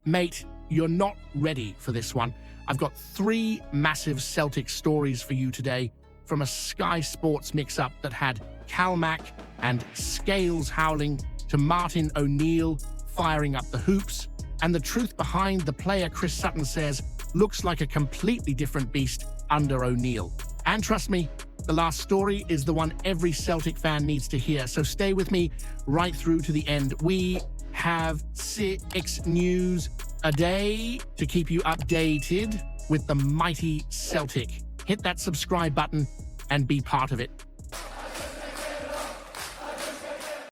Mate, you're not ready for this one. I've got three massive Celtic stories for you today, from a Sky Sports mix-up that had CalMac and Scales howling to Martin O'Neill firing up the hoops, and the truth behind the player Chris Sutton says looks like a completely different beast under O'Neill. And trust me, the last story is the one every Celtic fan needs to hear, so stay with me right through to the end. We have 6 news a day to keep you updated with the mighty Celtic. Hit that subscribe button and be part of it.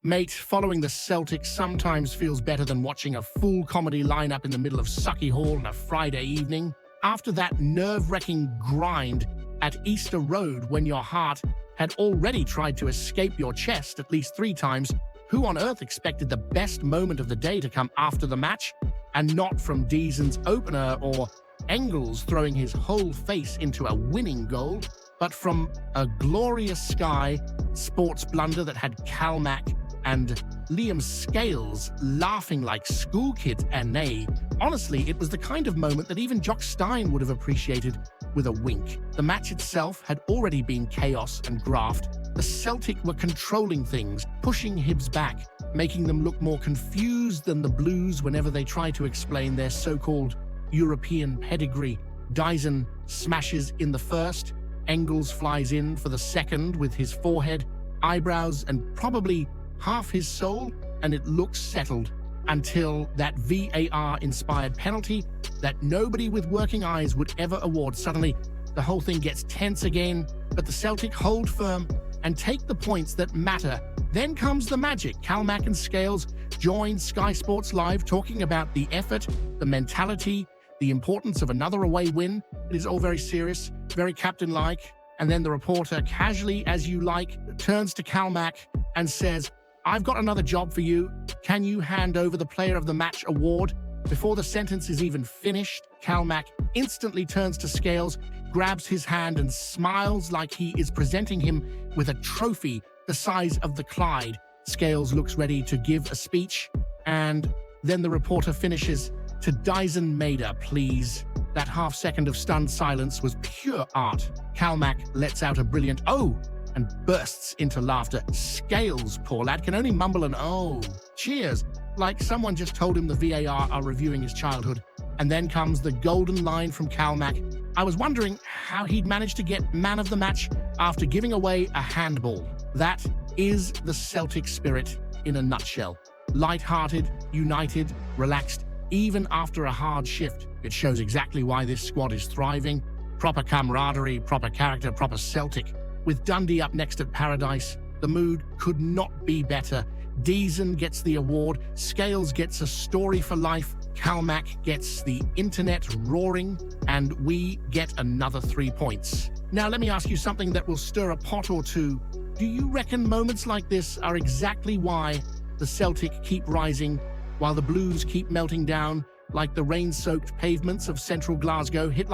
Mate, following the Celtic sometimes feels better than watching a full comedy lineup in the middle of Sucky Hall on a Friday evening. After that nerve-wracking grind at Easter Road when your heart had already tried to escape your chest at least 3 times, who on earth expected the best moment of the day to come after the match, and not from Daizen's opener or Engels throwing his whole face into a winning goal, but from a glorious Sky Sports blunder that had CalMac and Liam Scales laughing like school kids, and nay, honestly, it was the kind of moment that even Jock Stein would have appreciated with a wink. The match itself had already been chaos and graft. The Celtic were controlling things, pushing Hibs back, making them look more confused than the Blues whenever they try to explain their so-called European pedigree. Daizen smashes in the first, Engels flies in for the second with his forehead, eyebrows, and probably half his soul, and it looks settled until that VAR-inspired penalty that nobody with working eyes would ever award. Suddenly, the whole thing gets tense again, but the Celtic hold firm and take the points that matter. Then comes the magic. CalMac and Scales join Sky Sports Live talking about the effort, the mentality, the importance of another away win. It is all very serious, very captain-like. And then the reporter, casually as you like, turns to CalMac and says, "I've got another job for you. Can you hand over the Player of the Match award?" Before the sentence is even finished, CalMac instantly turns to Scales, grabs his hand and smiles like he is presenting him with a trophy the size of the Clyde. Scales looks ready to give a speech, and then the reporter finishes, "To Daizen Maida, please." That half second of stunned silence was pure art. CalMac lets out a brilliant "oh" and bursts into laughter. Scales, poor lad, can only mumble an "oh." Cheers, like someone just told him the VAR are reviewing his childhood. And then comes the golden line from CalMac. "I was wondering how he'd managed to get man of the match after giving away a handball." That is the Celtic spirit in a nutshell. Light-hearted, united, relaxed, even after a hard shift. It shows exactly why this squad is thriving. Proper camaraderie, proper character, proper Celtic. With Dundee up next at Paradise, the mood could not be better. Daizen gets the award, Scales gets a story for life, CalMac gets the internet roaring, and we get another 3 points. Now let me ask you something that will stir a pot or two. Do you reckon moments like this are exactly why the Celtic keep rising, while the Blues keep melting down like the rain-soaked pavements of central Glasgow? Hit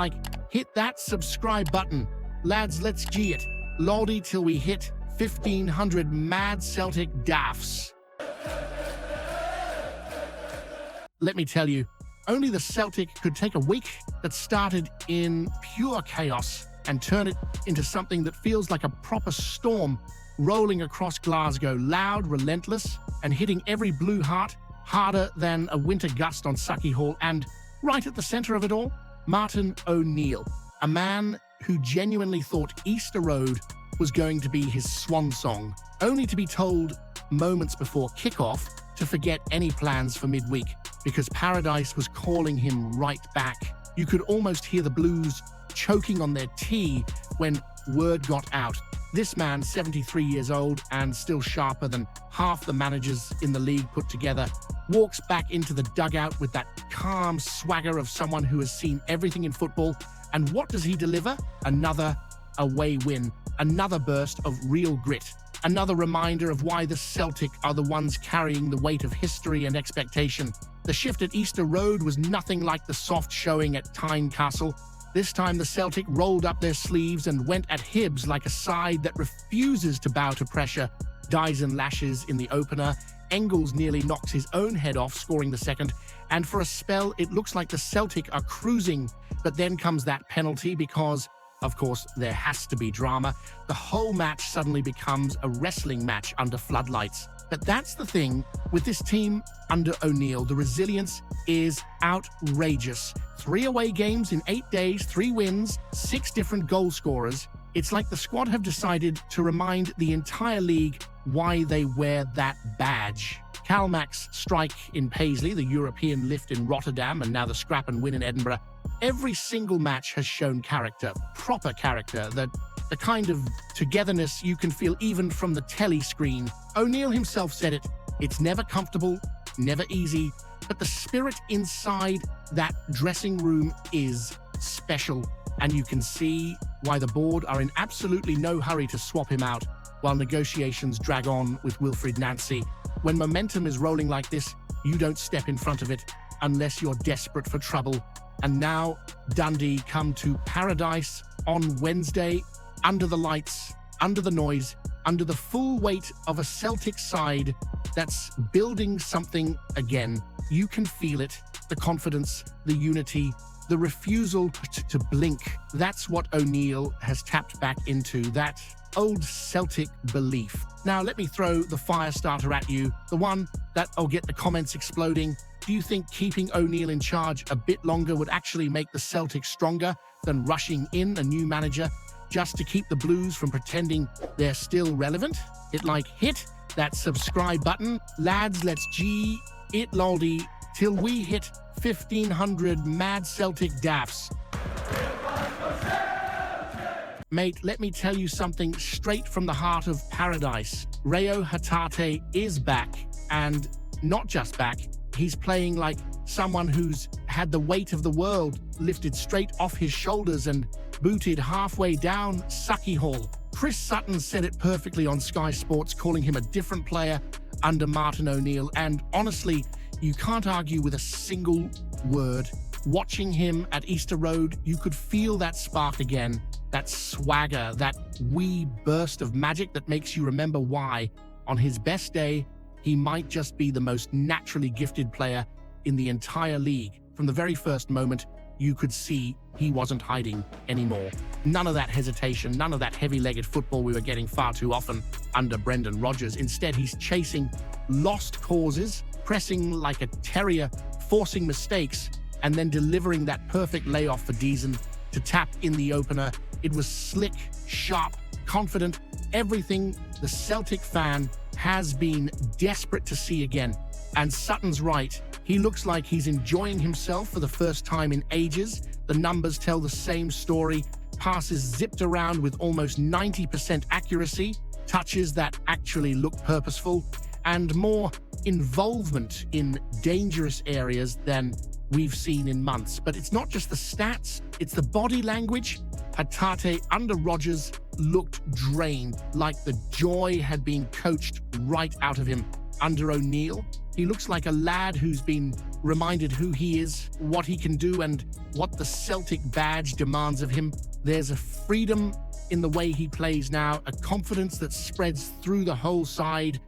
that subscribe button. Lads, let's G it. Lordy till we hit 1,500 mad Celtic daffs. Let me tell you, only the Celtic could take a week that started in pure chaos and turn it into something that feels like a proper storm rolling across Glasgow, loud, relentless, and hitting every blue heart harder than a winter gust on Sucky Hall. And right at the center of it all, Martin O'Neill, a man who genuinely thought Easter Road was going to be his swan song, only to be told moments before kickoff to forget any plans for midweek because Paradise was calling him right back. You could almost hear the Blues choking on their tea when word got out. This man, 73 years old and still sharper than half the managers in the league put together, walks back into the dugout with that calm swagger of someone who has seen everything in football. And what does he deliver? Another away win, another burst of real grit, another reminder of why the Celtic are the ones carrying the weight of history and expectation. The shift at Easter Road was nothing like the soft showing at Tynecastle. This time the Celtic rolled up their sleeves and went at Hibs like a side that refuses to bow to pressure. Daizen lashes in the opener, Engels nearly knocks his own head off, scoring the second, and for a spell, it looks like the Celtic are cruising, but then comes that penalty because, of course, there has to be drama. The whole match suddenly becomes a wrestling match under floodlights. But that's the thing with this team under O'Neill. The resilience is outrageous. 3 away games in 8 days, 3 wins, 6 different goal scorers. It's like the squad have decided to remind the entire league why they wear that badge. CalMac's strike in Paisley, the European lift in Rotterdam, and now the scrap and win in Edinburgh. Every single match has shown character, proper character, the kind of togetherness you can feel even from the telly screen. O'Neill himself said it, it's never comfortable, never easy, but the spirit inside that dressing room is special, and you can see why the board are in absolutely no hurry to swap him out while negotiations drag on with Wilfried Nancy. When momentum is rolling like this, you don't step in front of it unless you're desperate for trouble. And now Dundee come to paradise on Wednesday, under the lights, under the noise, under the full weight of a Celtic side that's building something again. You can feel it, the confidence, the unity, the refusal to blink. That's what O'Neill has tapped back into, that old Celtic belief. Now let me throw the fire starter at you, the one that'll get the comments exploding. Do you think keeping O'Neill in charge a bit longer would actually make the Celtics stronger than rushing in a new manager just to keep the Blues from pretending they're still relevant? Hit that subscribe button. Lads, let's G it loldy till we hit 1,500 mad Celtic daffs. Mate, let me tell you something straight from the heart of paradise. Reo Hatate is back, and not just back, he's playing like someone who's had the weight of the world lifted straight off his shoulders and booted halfway down Sucky Hall. Chris Sutton said it perfectly on Sky Sports, calling him a different player under Martin O'Neill, and honestly, you can't argue with a single word. Watching him at Easter Road, you could feel that spark again, that swagger, that wee burst of magic that makes you remember why, on his best day, he might just be the most naturally gifted player in the entire league. From the very first moment, you could see he wasn't hiding anymore. None of that hesitation, none of that heavy-legged football we were getting far too often under Brendan Rodgers. Instead, he's chasing lost causes, pressing like a terrier, forcing mistakes, and then delivering that perfect layoff for Daizen to tap in the opener. It was slick, sharp, confident, everything the Celtic fan has been desperate to see again. And Sutton's right. He looks like he's enjoying himself for the first time in ages. The numbers tell the same story. Passes zipped around with almost 90% accuracy, touches that actually look purposeful, and more involvement in dangerous areas than we've seen in months. But it's not just the stats, it's the body language. Hatate under Rodgers looked drained, like the joy had been coached right out of him. Under O'Neill, he looks like a lad who's been reminded who he is, what he can do, and what the Celtic badge demands of him. There's a freedom in the way he plays now, a confidence that spreads through the whole side.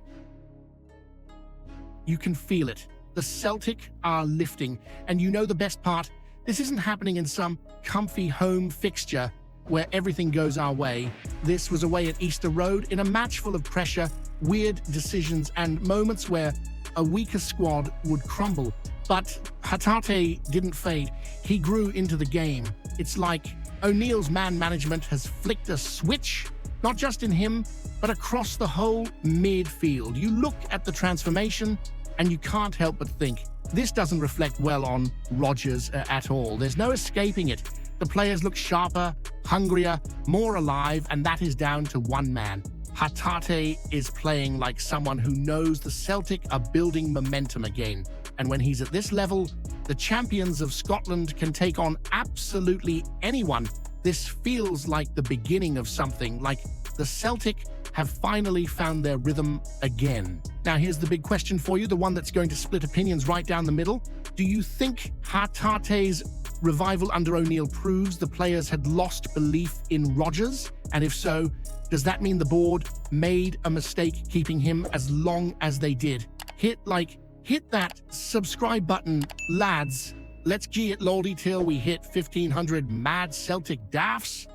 You can feel it. The Celtic are lifting, and you know the best part? This isn't happening in some comfy home fixture where everything goes our way. This was away at Easter Road in a match full of pressure, weird decisions, and moments where a weaker squad would crumble. But Hatate didn't fade. He grew into the game. It's like O'Neill's man management has flicked a switch, not just in him, but across the whole midfield. You look at the transformation and you can't help but think, this doesn't reflect well on Rodgers at all. There's no escaping it. The players look sharper, hungrier, more alive, and that is down to one man. Hatate is playing like someone who knows the Celtic are building momentum again. And when he's at this level, the champions of Scotland can take on absolutely anyone. This feels like the beginning of something, like the Celtic have finally found their rhythm again. Now here's the big question for you, the one that's going to split opinions right down the middle. Do you think Hatate's revival under O'Neill proves the players had lost belief in Rodgers? And if so, does that mean the board made a mistake keeping him as long as they did? hit that subscribe button, lads. Let's gee it loady till we hit 1,500 mad Celtic daffs.